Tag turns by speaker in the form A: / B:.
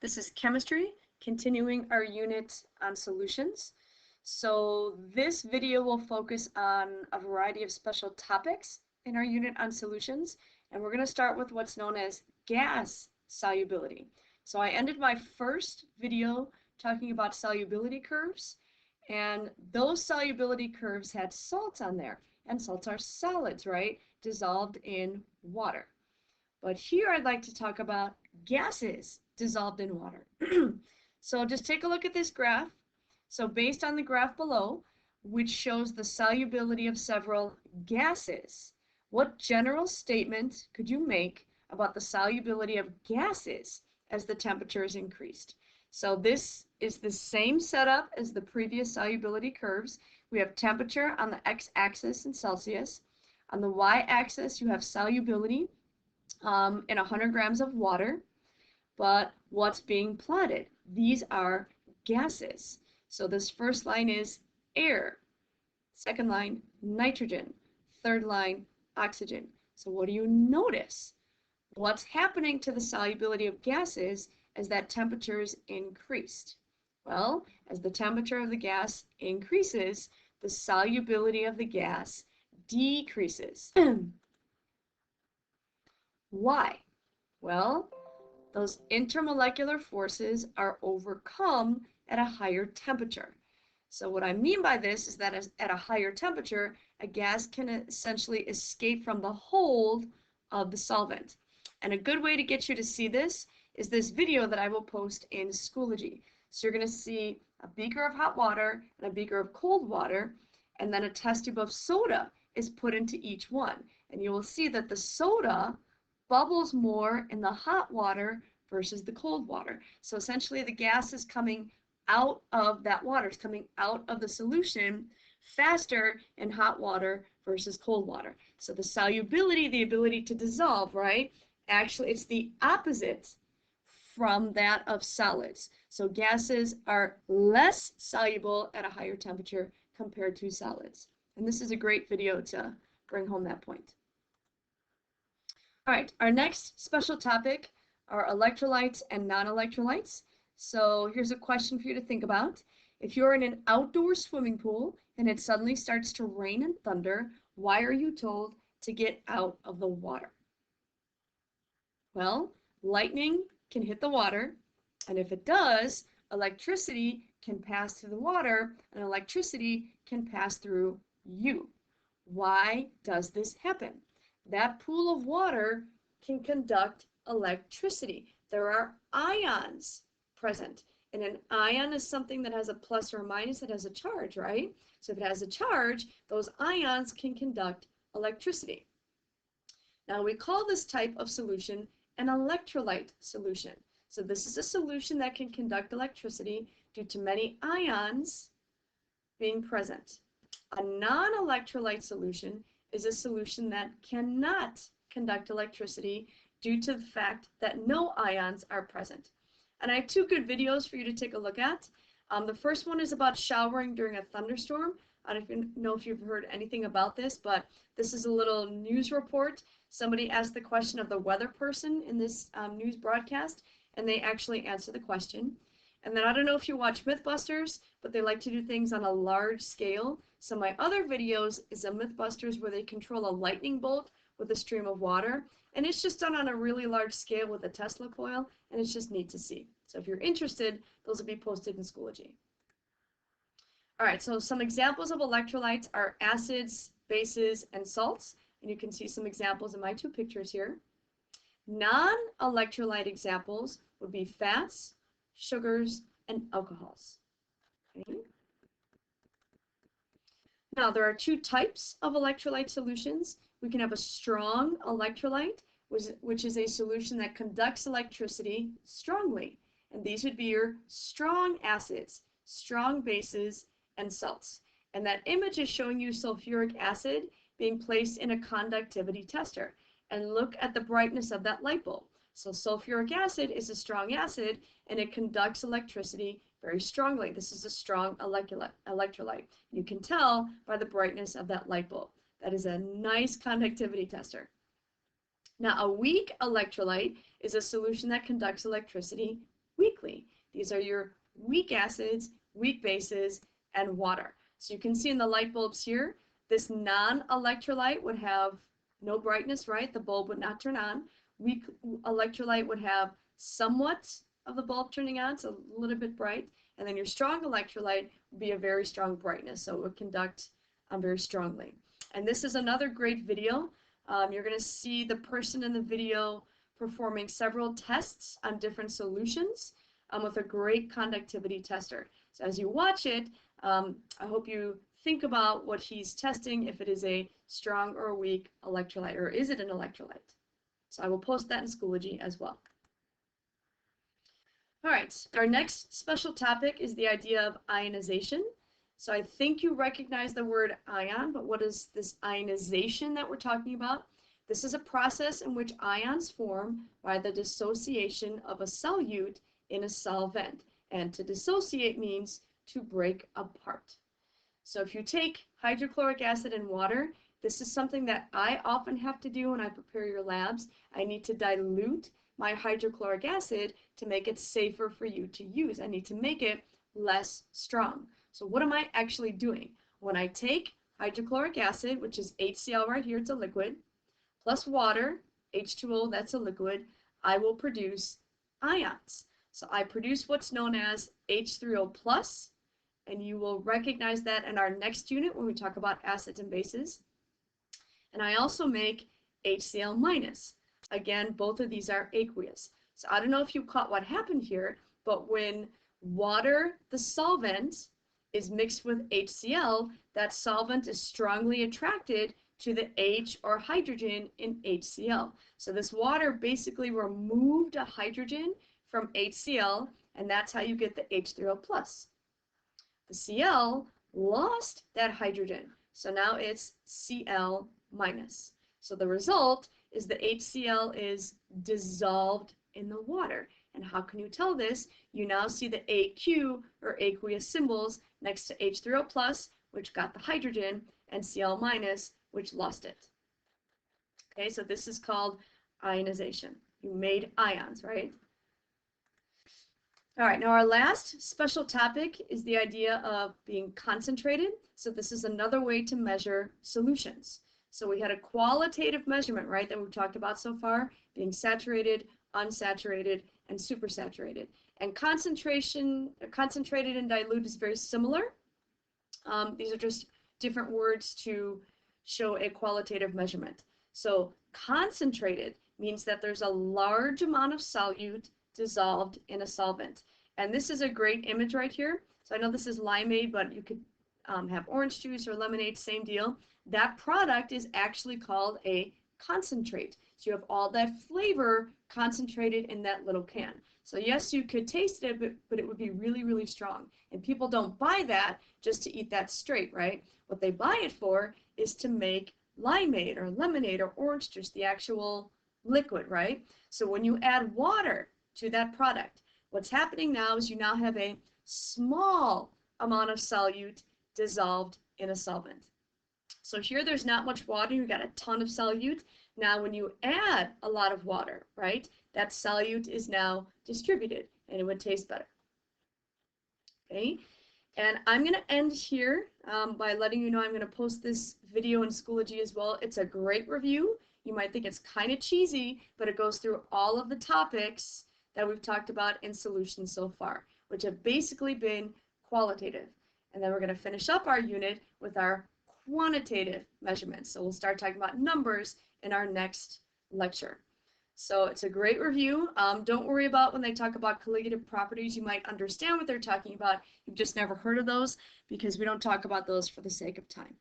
A: This is chemistry, continuing our unit on solutions. So this video will focus on a variety of special topics in our unit on solutions, and we're going to start with what's known as gas solubility. So I ended my first video talking about solubility curves, and those solubility curves had salts on there, and salts are solids, right? Dissolved in water. But here I'd like to talk about gases dissolved in water. So just take a look at this graph. So based on the graph below, which shows the solubility of several gases, what general statement could you make about the solubility of gases as the temperature is increased? So this is the same setup as the previous solubility curves. We have temperature on the x-axis in Celsius. On the y-axis, you have solubility in 100 grams of water, but what's being plotted? These are gases. So this first line is air, second line nitrogen, third line oxygen. So what do you notice? What's happening to the solubility of gases as that temperature is increased? Well, as the temperature of the gas increases, the solubility of the gas decreases. Why? Well, those intermolecular forces are overcome at a higher temperature. So what I mean by this is that at a higher temperature, a gas can essentially escape from the hold of the solvent. And a good way to get you to see this is this video that I will post in Schoology. So you're going to see a beaker of hot water and a beaker of cold water, and then a test tube of soda is put into each one. And you will see that the soda bubbles more in the hot water versus the cold water. So essentially the gas is coming out of that water, it's coming out of the solution faster in hot water versus cold water. So the solubility, the ability to dissolve, right? Actually, it's the opposite from that of solids. So gases are less soluble at a higher temperature compared to solids. And this is a great video to bring home that point. All right, our next special topic are electrolytes and non-electrolytes. So here's a question for you to think about. If you're in an outdoor swimming pool and it suddenly starts to rain and thunder, why are you told to get out of the water? Well, lightning can hit the water, and if it does, electricity can pass through the water, and electricity can pass through you. Why does this happen? That pool of water can conduct electricity. There are ions present, and an ion is something that has a plus or a minus, it has a charge, right? So if it has a charge, those ions can conduct electricity. Now we call this type of solution an electrolyte solution. So this is a solution that can conduct electricity due to many ions being present. A non-electrolyte solution is a solution that cannot conduct electricity due to the fact that no ions are present. And I have two good videos for you to take a look at. The first one is about showering during a thunderstorm. I don't know if you've heard anything about this, but this is a little news report. Somebody asked the question of the weather person in this news broadcast, and they actually answer the question. And then I don't know if you watch Mythbusters, but they like to do things on a large scale. So my other videos is a Mythbusters where they control a lightning bolt with a stream of water. And it's just done on a really large scale with a Tesla coil, and it's just neat to see. So if you're interested, those will be posted in Schoology. All right, so some examples of electrolytes are acids, bases, and salts. And you can see some examples in my two pictures here. Non-electrolyte examples would be fats, sugars, and alcohols. Okay. Now, there are two types of electrolyte solutions. We can have a strong electrolyte, which is a solution that conducts electricity strongly. And these would be your strong acids, strong bases, and salts. And that image is showing you sulfuric acid being placed in a conductivity tester. And look at the brightness of that light bulb. So sulfuric acid is a strong acid, and it conducts electricity very strongly. This is a strong electrolyte. You can tell by the brightness of that light bulb. That is a nice conductivity tester. Now, a weak electrolyte is a solution that conducts electricity weakly. These are your weak acids, weak bases, and water. So you can see in the light bulbs here, this non-electrolyte would have no brightness, right? The bulb would not turn on. Weak electrolyte would have somewhat of the bulb turning on, so a little bit bright. And then your strong electrolyte would be a very strong brightness, so it would conduct very strongly. And this is another great video. You're going to see the person in the video performing several tests on different solutions with a great conductivity tester. So as you watch it, I hope you think about what he's testing, if it is a strong or a weak electrolyte, or is it an electrolyte? So I will post that in Schoology as well. All right, our next special topic is the idea of ionization. So I think you recognize the word ion, but what is this ionization that we're talking about? This is a process in which ions form by the dissociation of a solute in a solvent. And to dissociate means to break apart. So if you take hydrochloric acid and water, this is something that I often have to do when I prepare your labs. I need to dilute my hydrochloric acid to make it safer for you to use. I need to make it less strong. So what am I actually doing? When I take hydrochloric acid, which is HCl right here, it's a liquid, plus water, H2O, that's a liquid, I will produce ions. So I produce what's known as H3O plus, and you will recognize that in our next unit when we talk about acids and bases. And I also make HCl minus. Again, both of these are aqueous. So I don't know if you caught what happened here, but when water, the solvent, is mixed with HCl, that solvent is strongly attracted to the H or hydrogen in HCl. So this water basically removed a hydrogen from HCl, and that's how you get the H3O plus. The Cl lost that hydrogen, so now it's Cl minus. So the result is the HCl is dissolved in the water. And how can you tell this? You now see the AQ, or aqueous symbols, next to H3O plus, which got the hydrogen, and Cl minus, which lost it. Okay, so this is called ionization. You made ions, right? All right, now our last special topic is the idea of being concentrated. So this is another way to measure solutions. So we had a qualitative measurement, right, that we've talked about so far, being saturated, unsaturated, and supersaturated. And concentrated and dilute is very similar. These are just different words to show a qualitative measurement. So concentrated means that there's a large amount of solute dissolved in a solvent. And this is a great image right here. So I know this is limeade, but you could have orange juice or lemonade, same deal. That product is actually called a concentrate. So you have all that flavor concentrated in that little can. So yes, you could taste it, but it would be really, really strong. And people don't buy that just to eat that straight, right? What they buy it for is to make limeade or lemonade or orange juice, the actual liquid, right? So when you add water to that product, what's happening now is you now have a small amount of solute dissolved in a solvent. So here there's not much water, you got a ton of solute. Now when you add a lot of water, right, that solute is now distributed and it would taste better. Okay, and I'm going to end here by letting you know I'm going to post this video in Schoology as well. It's a great review. You might think it's kind of cheesy, but it goes through all of the topics that we've talked about in solutions so far, which have basically been qualitative. And then we're going to finish up our unit with our quantitative measurements. So we'll start talking about numbers in our next lecture. So it's a great review. Don't worry about when they talk about colligative properties. You might understand what they're talking about. You've just never heard of those because we don't talk about those for the sake of time.